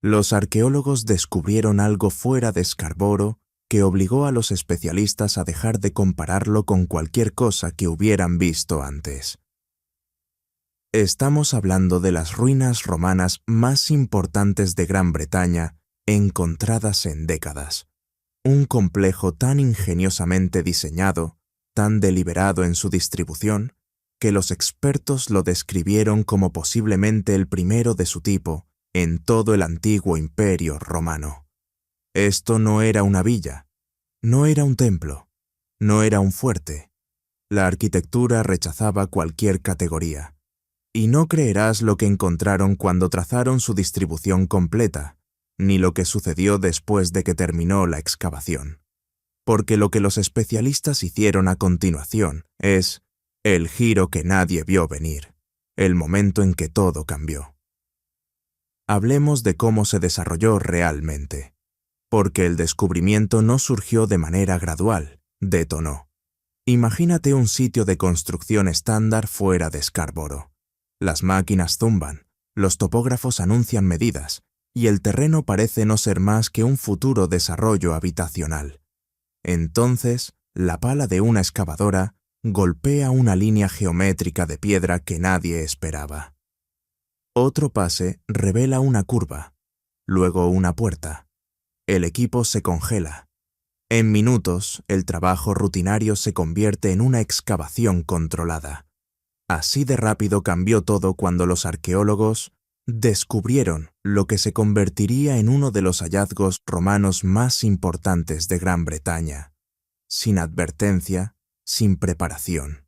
Los arqueólogos descubrieron algo fuera de Scarborough que obligó a los especialistas a dejar de compararlo con cualquier cosa que hubieran visto antes. Estamos hablando de las ruinas romanas más importantes de Gran Bretaña encontradas en décadas. Un complejo tan ingeniosamente diseñado, tan deliberado en su distribución, que los expertos lo describieron como posiblemente el primero de su tipo en todo el antiguo imperio romano. Esto no era una villa, no era un templo, no era un fuerte. La arquitectura rechazaba cualquier categoría. Y no creerás lo que encontraron cuando trazaron su distribución completa, ni lo que sucedió después de que terminó la excavación. Porque lo que los especialistas hicieron a continuación es el giro que nadie vio venir, el momento en que todo cambió. Hablemos de cómo se desarrolló realmente, porque el descubrimiento no surgió de manera gradual, detonó. Imagínate un sitio de construcción estándar fuera de Scarborough. Las máquinas zumban, los topógrafos anuncian medidas, y el terreno parece no ser más que un futuro desarrollo habitacional. Entonces, la pala de una excavadora golpea una línea geométrica de piedra que nadie esperaba. Otro pase revela una curva, luego una puerta. El equipo se congela. En minutos, el trabajo rutinario se convierte en una excavación controlada. Así de rápido cambió todo cuando los arqueólogos descubrieron lo que se convertiría en uno de los hallazgos romanos más importantes de Gran Bretaña, sin advertencia, sin preparación.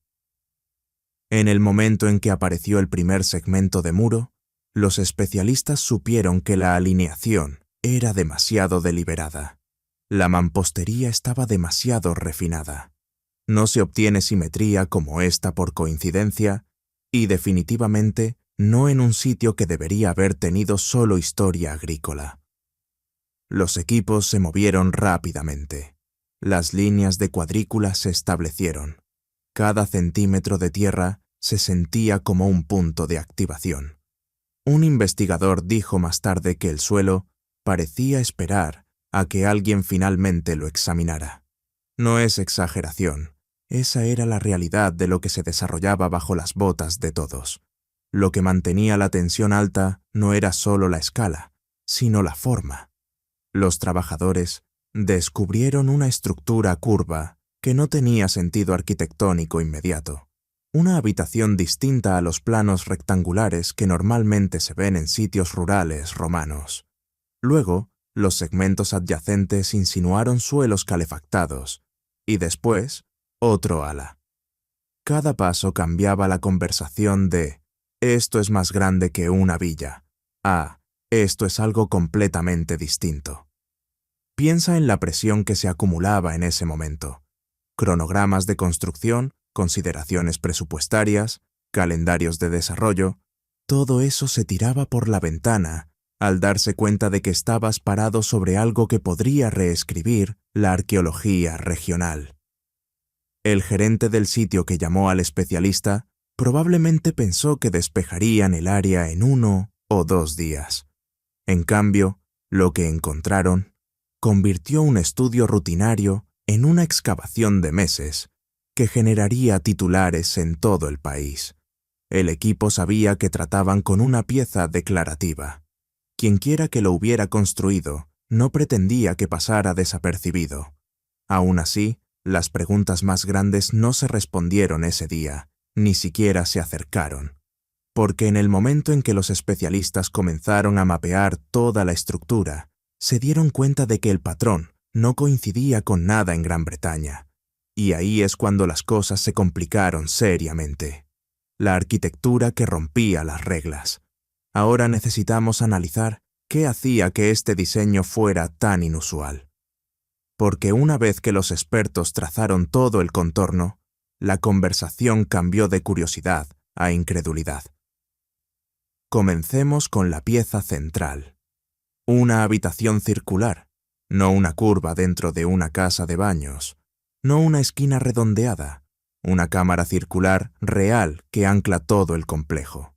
En el momento en que apareció el primer segmento de muro, los especialistas supieron que la alineación era demasiado deliberada. La mampostería estaba demasiado refinada. No se obtiene simetría como esta por coincidencia, y definitivamente no en un sitio que debería haber tenido solo historia agrícola. Los equipos se movieron rápidamente. Las líneas de cuadrícula se establecieron. Cada centímetro de tierra se sentía como un punto de activación. Un investigador dijo más tarde que el suelo parecía esperar a que alguien finalmente lo examinara. No es exageración, esa era la realidad de lo que se desarrollaba bajo las botas de todos. Lo que mantenía la tensión alta no era solo la escala, sino la forma. Los trabajadores descubrieron una estructura curva que no tenía sentido arquitectónico inmediato. Una habitación distinta a los planos rectangulares que normalmente se ven en sitios rurales romanos. Luego, los segmentos adyacentes insinuaron suelos calefactados, y después, otro ala. Cada paso cambiaba la conversación de «esto es más grande que una villa» a «esto es algo completamente distinto». Piensa en la presión que se acumulaba en ese momento. Cronogramas de construcción, consideraciones presupuestarias, calendarios de desarrollo, todo eso se tiraba por la ventana al darse cuenta de que estabas parado sobre algo que podría reescribir la arqueología regional. El gerente del sitio que llamó al especialista probablemente pensó que despejarían el área en 1 o 2 días. En cambio, lo que encontraron convirtió un estudio rutinario en una excavación de meses que generaría titulares en todo el país. El equipo sabía que trataban con una pieza declarativa. Quienquiera que lo hubiera construido no pretendía que pasara desapercibido. Aún así, las preguntas más grandes no se respondieron ese día, ni siquiera se acercaron. Porque en el momento en que los especialistas comenzaron a mapear toda la estructura, se dieron cuenta de que el patrón no coincidía con nada en Gran Bretaña. Y ahí es cuando las cosas se complicaron seriamente. La arquitectura que rompía las reglas. Ahora necesitamos analizar qué hacía que este diseño fuera tan inusual. Porque una vez que los expertos trazaron todo el contorno, la conversación cambió de curiosidad a incredulidad. Comencemos con la pieza central. Una habitación circular, no una curva dentro de una casa de baños, no una esquina redondeada, una cámara circular real que ancla todo el complejo.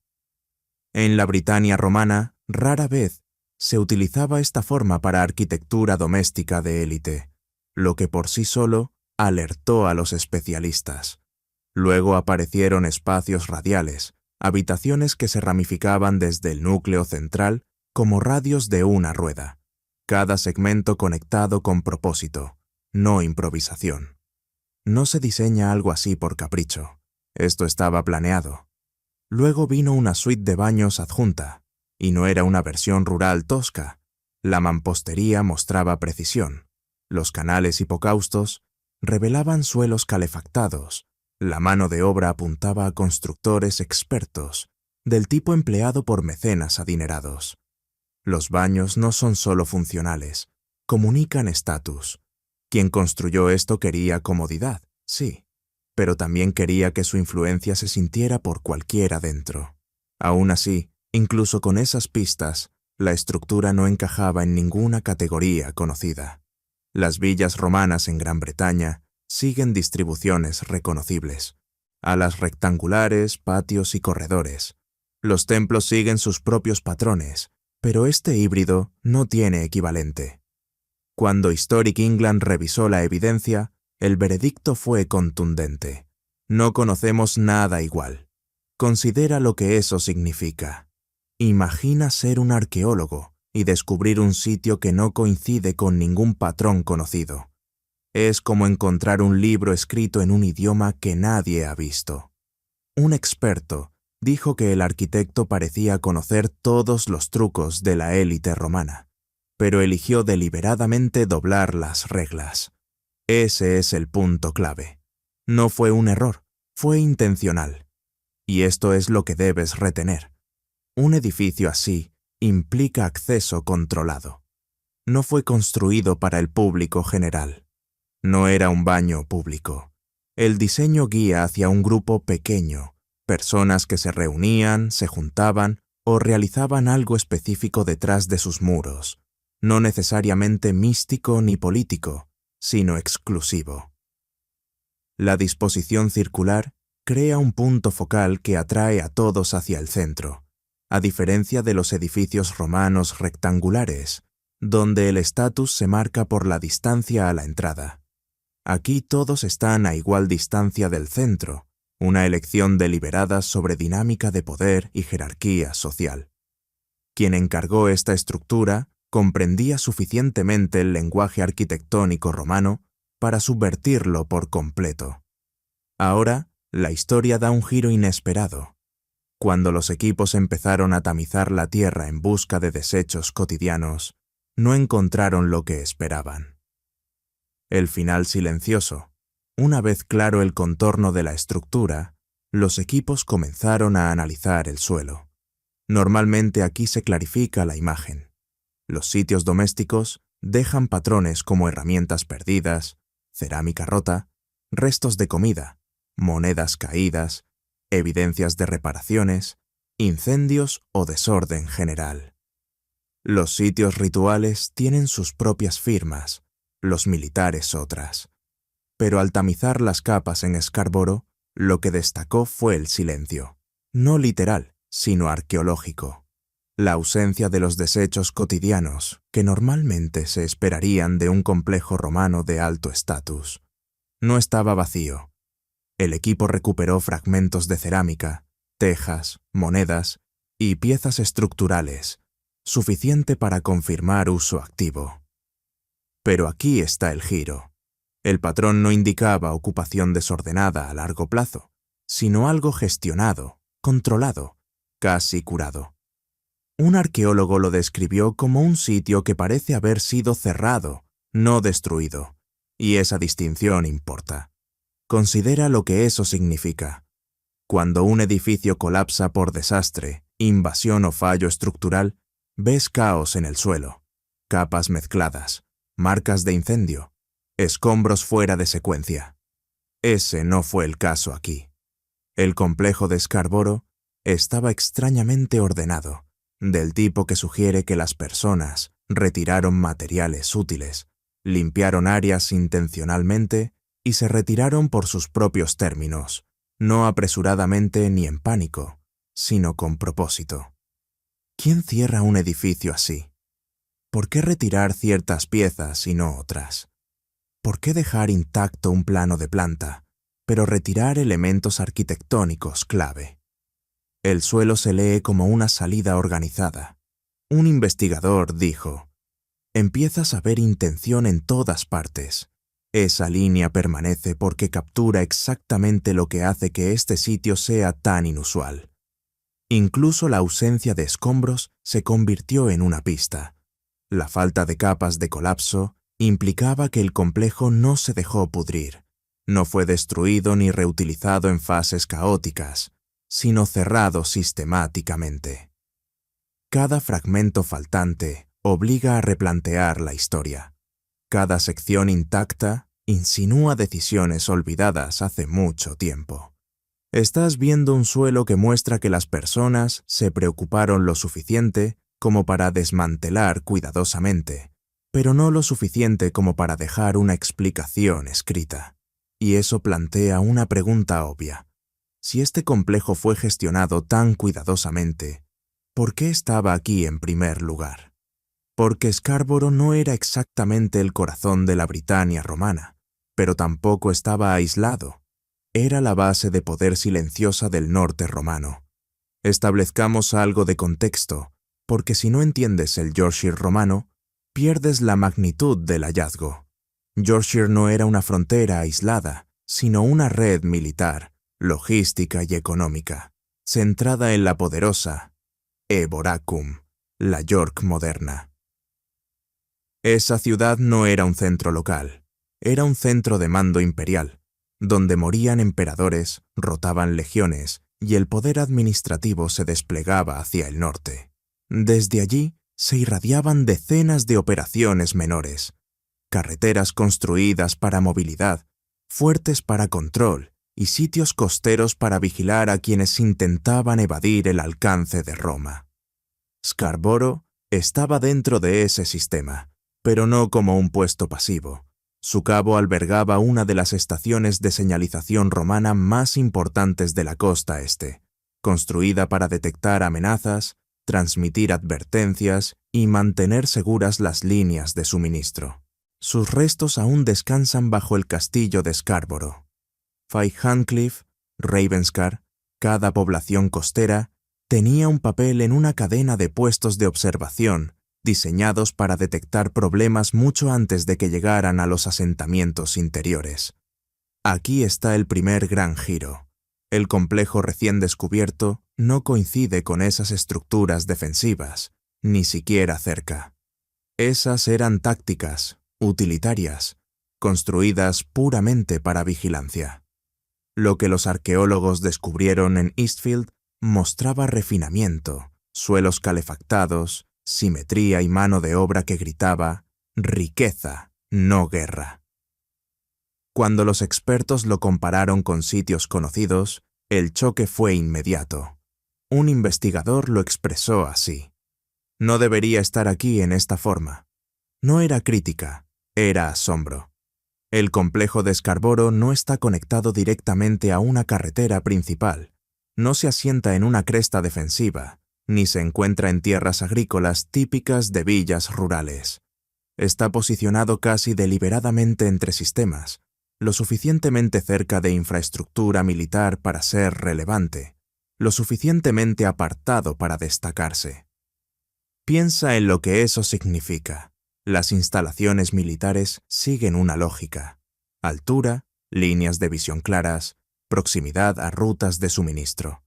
En la Britania romana, rara vez Se utilizaba esta forma para arquitectura doméstica de élite, lo que por sí solo alertó a los especialistas. Luego aparecieron espacios radiales, habitaciones que se ramificaban desde el núcleo central como radios de una rueda, cada segmento conectado con propósito, no improvisación. No se diseña algo así por capricho. Esto estaba planeado. Luego vino una suite de baños adjunta, y no era una versión rural tosca. La mampostería mostraba precisión. Los canales hipocaustos revelaban suelos calefactados. La mano de obra apuntaba a constructores expertos, del tipo empleado por mecenas adinerados. Los baños no son solo funcionales, comunican estatus. Quien construyó esto quería comodidad, sí, pero también quería que su influencia se sintiera por cualquiera dentro. Aún así, incluso con esas pistas, la estructura no encajaba en ninguna categoría conocida. Las villas romanas en Gran Bretaña siguen distribuciones reconocibles. Alas rectangulares, patios y corredores. Los templos siguen sus propios patrones, pero este híbrido no tiene equivalente. Cuando Historic England revisó la evidencia, el veredicto fue contundente. No conocemos nada igual. Considera lo que eso significa. Imagina ser un arqueólogo y descubrir un sitio que no coincide con ningún patrón conocido. Es como encontrar un libro escrito en un idioma que nadie ha visto. Un experto dijo que el arquitecto parecía conocer todos los trucos de la élite romana, pero eligió deliberadamente doblar las reglas. Ese es el punto clave. No fue un error, fue intencional. Y esto es lo que debes retener. Un edificio así implica acceso controlado. No fue construido para el público general. No era un baño público. El diseño guía hacia un grupo pequeño, personas que se reunían, se juntaban o realizaban algo específico detrás de sus muros, no necesariamente místico ni político, sino exclusivo. La disposición circular crea un punto focal que atrae a todos hacia el centro, a diferencia de los edificios romanos rectangulares, donde el estatus se marca por la distancia a la entrada. Aquí todos están a igual distancia del centro, una elección deliberada sobre dinámica de poder y jerarquía social. Quien encargó esta estructura comprendía suficientemente el lenguaje arquitectónico romano para subvertirlo por completo. Ahora, la historia da un giro inesperado. Cuando los equipos empezaron a tamizar la tierra en busca de desechos cotidianos, no encontraron lo que esperaban. El final silencioso. Una vez claro el contorno de la estructura, los equipos comenzaron a analizar el suelo. Normalmente aquí se clarifica la imagen. Los sitios domésticos dejan patrones como herramientas perdidas, cerámica rota, restos de comida, monedas caídas, evidencias de reparaciones, incendios o desorden general. Los sitios rituales tienen sus propias firmas, los militares otras. Pero al tamizar las capas en Scarborough, lo que destacó fue el silencio, no literal, sino arqueológico. La ausencia de los desechos cotidianos que normalmente se esperarían de un complejo romano de alto estatus. No estaba vacío. El equipo recuperó fragmentos de cerámica, tejas, monedas y piezas estructurales, suficiente para confirmar uso activo. Pero aquí está el giro. El patrón no indicaba ocupación desordenada a largo plazo, sino algo gestionado, controlado, casi curado. Un arqueólogo lo describió como un sitio que parece haber sido cerrado, no destruido, y esa distinción importa. Considera lo que eso significa. Cuando un edificio colapsa por desastre, invasión o fallo estructural, ves caos en el suelo, capas mezcladas, marcas de incendio, escombros fuera de secuencia. Ese no fue el caso aquí. El complejo de Scarborough estaba extrañamente ordenado, del tipo que sugiere que las personas retiraron materiales útiles, limpiaron áreas intencionalmente y se retiraron por sus propios términos, no apresuradamente ni en pánico, sino con propósito. ¿Quién cierra un edificio así? ¿Por qué retirar ciertas piezas y no otras? ¿Por qué dejar intacto un plano de planta, pero retirar elementos arquitectónicos clave? El suelo se lee como una salida organizada. Un investigador dijo: empiezas a ver intención en todas partes. Esa línea permanece porque captura exactamente lo que hace que este sitio sea tan inusual. Incluso la ausencia de escombros se convirtió en una pista. La falta de capas de colapso implicaba que el complejo no se dejó pudrir. No fue destruido ni reutilizado en fases caóticas, sino cerrado sistemáticamente. Cada fragmento faltante obliga a replantear la historia. Cada sección intacta insinúa decisiones olvidadas hace mucho tiempo. Estás viendo un suelo que muestra que las personas se preocuparon lo suficiente como para desmantelar cuidadosamente, pero no lo suficiente como para dejar una explicación escrita. Y eso plantea una pregunta obvia. Si este complejo fue gestionado tan cuidadosamente, ¿por qué estaba aquí en primer lugar? Porque Scarborough no era exactamente el corazón de la Britania romana, pero tampoco estaba aislado. Era la base de poder silenciosa del norte romano. Establezcamos algo de contexto, porque si no entiendes el Yorkshire romano, pierdes la magnitud del hallazgo. Yorkshire no era una frontera aislada, sino una red militar, logística y económica, centrada en la poderosa Eboracum, la York moderna. Esa ciudad no era un centro local, era un centro de mando imperial, donde morían emperadores, rotaban legiones y el poder administrativo se desplegaba hacia el norte. Desde allí se irradiaban decenas de operaciones menores, carreteras construidas para movilidad, fuertes para control y sitios costeros para vigilar a quienes intentaban evadir el alcance de Roma. Scarborough estaba dentro de ese sistema, pero no como un puesto pasivo. Su cabo albergaba una de las estaciones de señalización romana más importantes de la costa este, construida para detectar amenazas, transmitir advertencias y mantener seguras las líneas de suministro. Sus restos aún descansan bajo el castillo de Scarborough. Fairhancliffe, Ravenscar, cada población costera, tenía un papel en una cadena de puestos de observación diseñados para detectar problemas mucho antes de que llegaran a los asentamientos interiores. Aquí está el primer gran giro. El complejo recién descubierto no coincide con esas estructuras defensivas, ni siquiera cerca. Esas eran tácticas, utilitarias, construidas puramente para vigilancia. Lo que los arqueólogos descubrieron en Eastfield mostraba refinamiento, suelos calefactados, simetría y mano de obra que gritaba riqueza, no guerra. Cuando los expertos lo compararon con sitios conocidos, el choque fue inmediato. Un investigador lo expresó así: no debería estar aquí en esta forma. No era crítica, era asombro. El complejo de Scarborough no está conectado directamente a una carretera principal, no se asienta en una cresta defensiva, ni se encuentra en tierras agrícolas típicas de villas rurales. Está posicionado casi deliberadamente entre sistemas, lo suficientemente cerca de infraestructura militar para ser relevante, lo suficientemente apartado para destacarse. Piensa en lo que eso significa. Las instalaciones militares siguen una lógica: altura, líneas de visión claras, proximidad a rutas de suministro.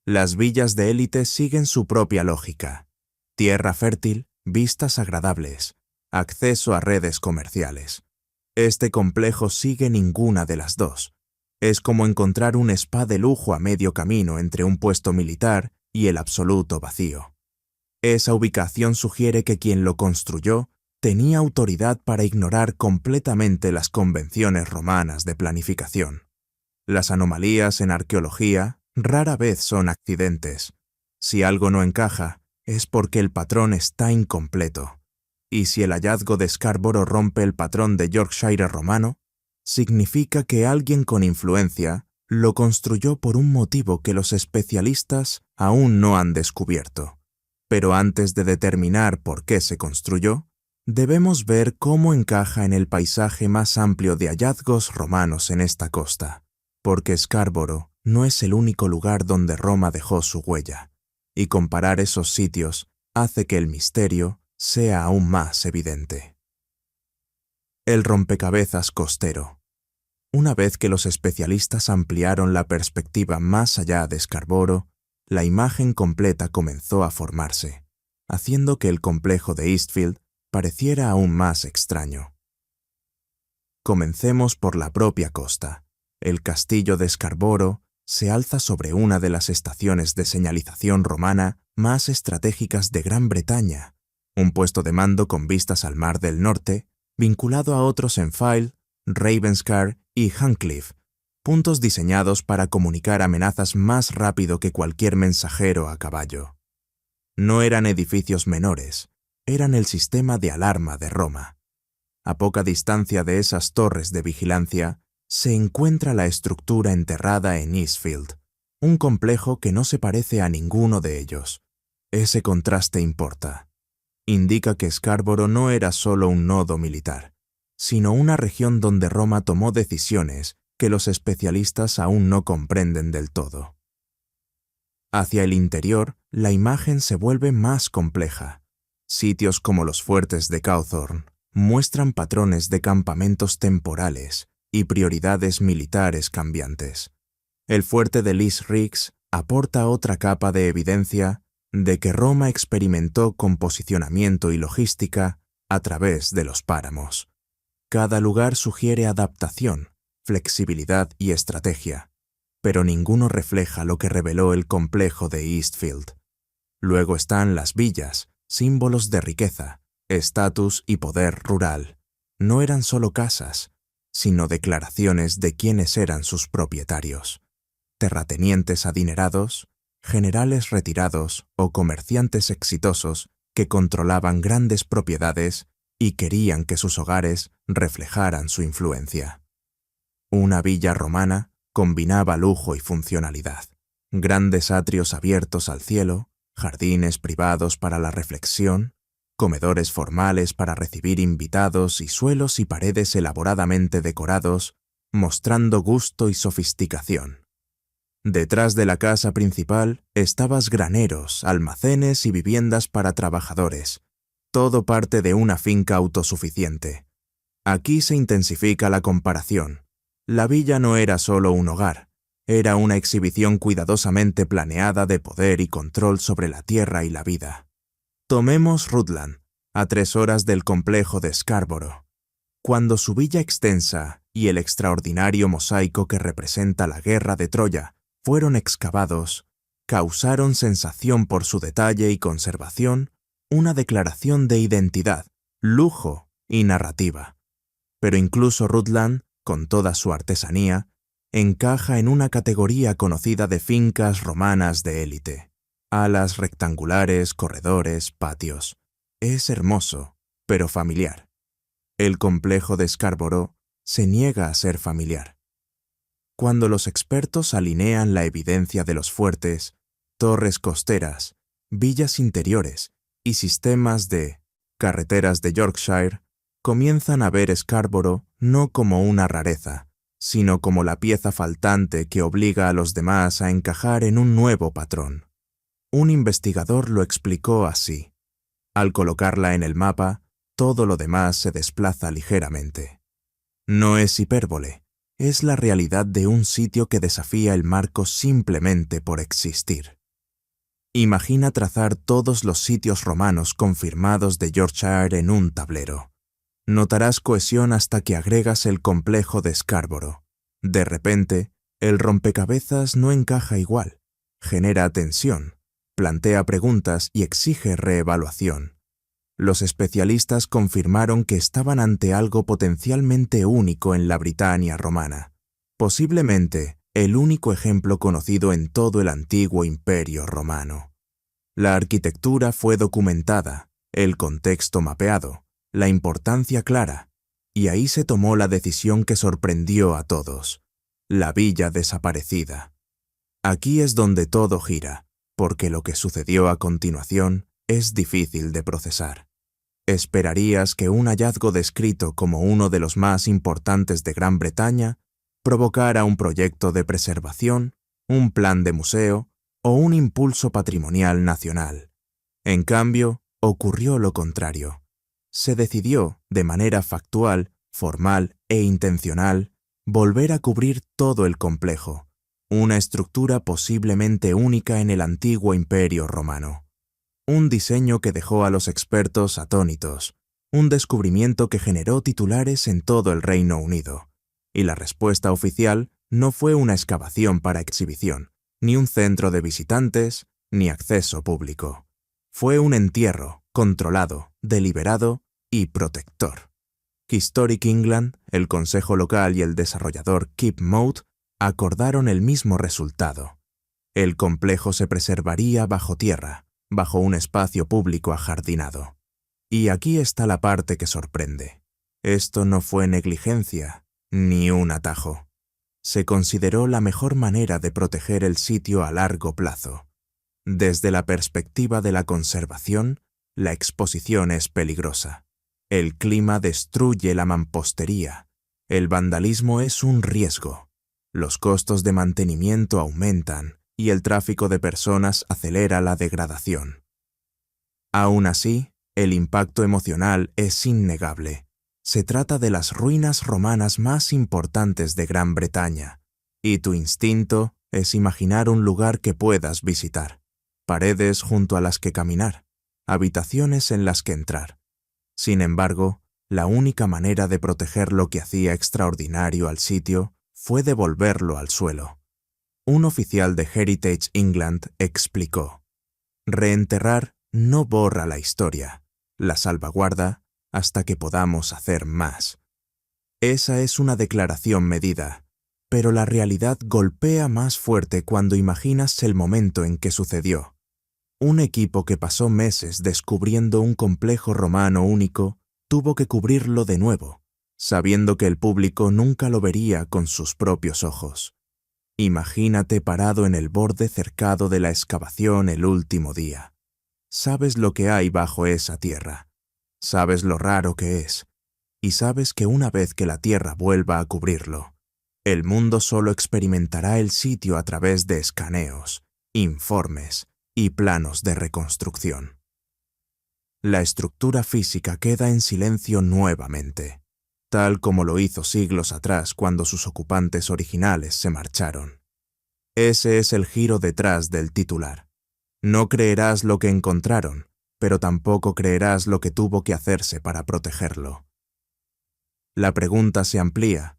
Las villas de élite siguen su propia lógica: tierra fértil, vistas agradables, acceso a redes comerciales. Este complejo sigue ninguna de las dos. Es como encontrar un spa de lujo a medio camino entre un puesto militar y el absoluto vacío. Esa ubicación sugiere que quien lo construyó tenía autoridad para ignorar completamente las convenciones romanas de planificación. Las anomalías en arqueología rara vez son accidentes. Si algo no encaja, es porque el patrón está incompleto. Y si el hallazgo de Scarborough rompe el patrón de Yorkshire romano, significa que alguien con influencia lo construyó por un motivo que los especialistas aún no han descubierto. Pero antes de determinar por qué se construyó, Debemos ver cómo encaja en el paisaje más amplio de hallazgos romanos en esta costa, porque Scarborough no es el único lugar donde Roma dejó su huella, y comparar esos sitios hace que el misterio sea aún más evidente. El rompecabezas costero. Una vez que los especialistas ampliaron la perspectiva más allá de Scarborough, la imagen completa comenzó a formarse, haciendo que el complejo de Eastfield pareciera aún más extraño. Comencemos por la propia costa. El castillo de Scarborough se alza sobre una de las estaciones de señalización romana más estratégicas de Gran Bretaña, un puesto de mando con vistas al Mar del Norte, vinculado a otros en Fyle, Ravenscar y Hinckliffe, puntos diseñados para comunicar amenazas más rápido que cualquier mensajero a caballo. No eran edificios menores, eran el sistema de alarma de Roma. A poca distancia de esas torres de vigilancia se encuentra la estructura enterrada en Eastfield, un complejo que no se parece a ninguno de ellos. Ese contraste importa. Indica que Scarborough no era solo un nodo militar, sino una región donde Roma tomó decisiones que los especialistas aún no comprenden del todo. Hacia el interior, la imagen se vuelve más compleja. Sitios como los fuertes de Cawthorne muestran patrones de campamentos temporales y prioridades militares cambiantes. El fuerte de Lees Riggs aporta otra capa de evidencia de que Roma experimentó con posicionamiento y logística a través de los páramos. Cada lugar sugiere adaptación, flexibilidad y estrategia, pero ninguno refleja lo que reveló el complejo de Eastfield. Luego están las villas, símbolos de riqueza, estatus y poder rural. No eran solo casas, sino declaraciones de quiénes eran sus propietarios. Terratenientes adinerados, generales retirados o comerciantes exitosos que controlaban grandes propiedades y querían que sus hogares reflejaran su influencia. Una villa romana combinaba lujo y funcionalidad. Grandes atrios abiertos al cielo, jardines privados para la reflexión, comedores formales para recibir invitados y suelos y paredes elaboradamente decorados, mostrando gusto y sofisticación. Detrás de la casa principal estaban graneros, almacenes y viviendas para trabajadores, todo parte de una finca autosuficiente. Aquí se intensifica la comparación. La villa no era solo un hogar, era una exhibición cuidadosamente planeada de poder y control sobre la tierra y la vida. Tomemos Rutland, a 3 horas del complejo de Scarborough. Cuando su villa extensa y el extraordinario mosaico que representa la guerra de Troya fueron excavados, causaron sensación por su detalle y conservación, una declaración de identidad, lujo y narrativa. Pero incluso Rutland, con toda su artesanía, encaja en una categoría conocida de fincas romanas de élite. Alas rectangulares, corredores, patios. Es hermoso, pero familiar. El complejo de Scarborough se niega a ser familiar. Cuando los expertos alinean la evidencia de los fuertes, torres costeras, villas interiores y sistemas de carreteras de Yorkshire, comienzan a ver Scarborough no como una rareza, sino como la pieza faltante que obliga a los demás a encajar en un nuevo patrón. Un investigador lo explicó así. Al colocarla en el mapa, todo lo demás se desplaza ligeramente. No es hipérbole, es la realidad de un sitio que desafía el marco simplemente por existir. Imagina trazar todos los sitios romanos confirmados de Yorkshire en un tablero. Notarás cohesión hasta que agregas el complejo de Scarborough. De repente, el rompecabezas no encaja igual, genera tensión, plantea preguntas y exige reevaluación. Los especialistas confirmaron que estaban ante algo potencialmente único en la Britania romana, posiblemente el único ejemplo conocido en todo el antiguo imperio romano. La arquitectura fue documentada, el contexto mapeado, la importancia clara, y ahí se tomó la decisión que sorprendió a todos: la villa desaparecida. Aquí es donde todo gira, porque lo que sucedió a continuación es difícil de procesar. Esperarías que un hallazgo descrito como uno de los más importantes de Gran Bretaña provocara un proyecto de preservación, un plan de museo o un impulso patrimonial nacional. En cambio, ocurrió lo contrario. Se decidió, de manera factual, formal e intencional, volver a cubrir todo el complejo, una estructura posiblemente única en el antiguo Imperio Romano. Un diseño que dejó a los expertos atónitos, un descubrimiento que generó titulares en todo el Reino Unido. Y la respuesta oficial no fue una excavación para exhibición, ni un centro de visitantes, ni acceso público. Fue un entierro, controlado, deliberado y protector. Historic England, el consejo local y el desarrollador Keep Moat acordaron el mismo resultado. El complejo se preservaría bajo tierra, bajo un espacio público ajardinado. Y aquí está la parte que sorprende. Esto no fue negligencia, ni un atajo. Se consideró la mejor manera de proteger el sitio a largo plazo. Desde la perspectiva de la conservación, la exposición es peligrosa. El clima destruye la mampostería. El vandalismo es un riesgo. Los costos de mantenimiento aumentan y el tráfico de personas acelera la degradación. Aún así, el impacto emocional es innegable. Se trata de las ruinas romanas más importantes de Gran Bretaña, y tu instinto es imaginar un lugar que puedas visitar, paredes junto a las que caminar, habitaciones en las que entrar. Sin embargo, la única manera de proteger lo que hacía extraordinario al sitio fue devolverlo al suelo. Un oficial de Heritage England explicó: reenterrar no borra la historia, la salvaguarda hasta que podamos hacer más. Esa es una declaración medida, pero la realidad golpea más fuerte cuando imaginas el momento en que sucedió. Un equipo que pasó meses descubriendo un complejo romano único tuvo que cubrirlo de nuevo, sabiendo que el público nunca lo vería con sus propios ojos. Imagínate parado en el borde cercado de la excavación el último día. Sabes lo que hay bajo esa tierra, sabes lo raro que es, y sabes que una vez que la tierra vuelva a cubrirlo, el mundo solo experimentará el sitio a través de escaneos, informes y planos de reconstrucción. La estructura física queda en silencio nuevamente, tal como lo hizo siglos atrás cuando sus ocupantes originales se marcharon. Ese es el giro detrás del titular. No creerás lo que encontraron, pero tampoco creerás lo que tuvo que hacerse para protegerlo. La pregunta se amplía.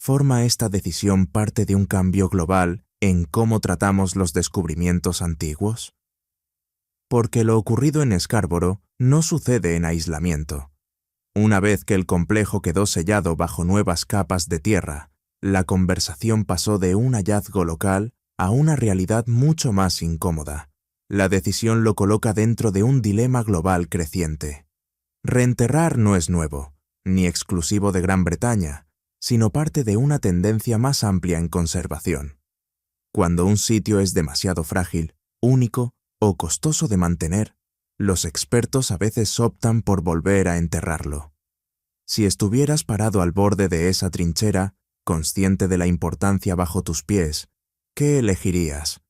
¿Forma esta decisión parte de un cambio global en cómo tratamos los descubrimientos antiguos? Porque lo ocurrido en Scarborough no sucede en aislamiento. Una vez que el complejo quedó sellado bajo nuevas capas de tierra, la conversación pasó de un hallazgo local a una realidad mucho más incómoda. La decisión lo coloca dentro de un dilema global creciente. Reenterrar no es nuevo, ni exclusivo de Gran Bretaña, sino parte de una tendencia más amplia en conservación. Cuando un sitio es demasiado frágil, único o costoso de mantener, los expertos a veces optan por volver a enterrarlo. Si estuvieras parado al borde de esa trinchera, consciente de la importancia bajo tus pies, ¿qué elegirías?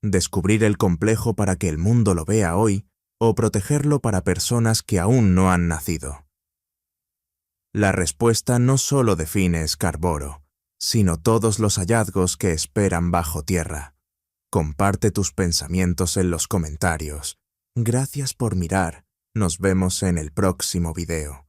¿Descubrir el complejo para que el mundo lo vea hoy o protegerlo para personas que aún no han nacido? La respuesta no solo define Scarborough, sino todos los hallazgos que esperan bajo tierra. Comparte tus pensamientos en los comentarios. Gracias por mirar. Nos vemos en el próximo video.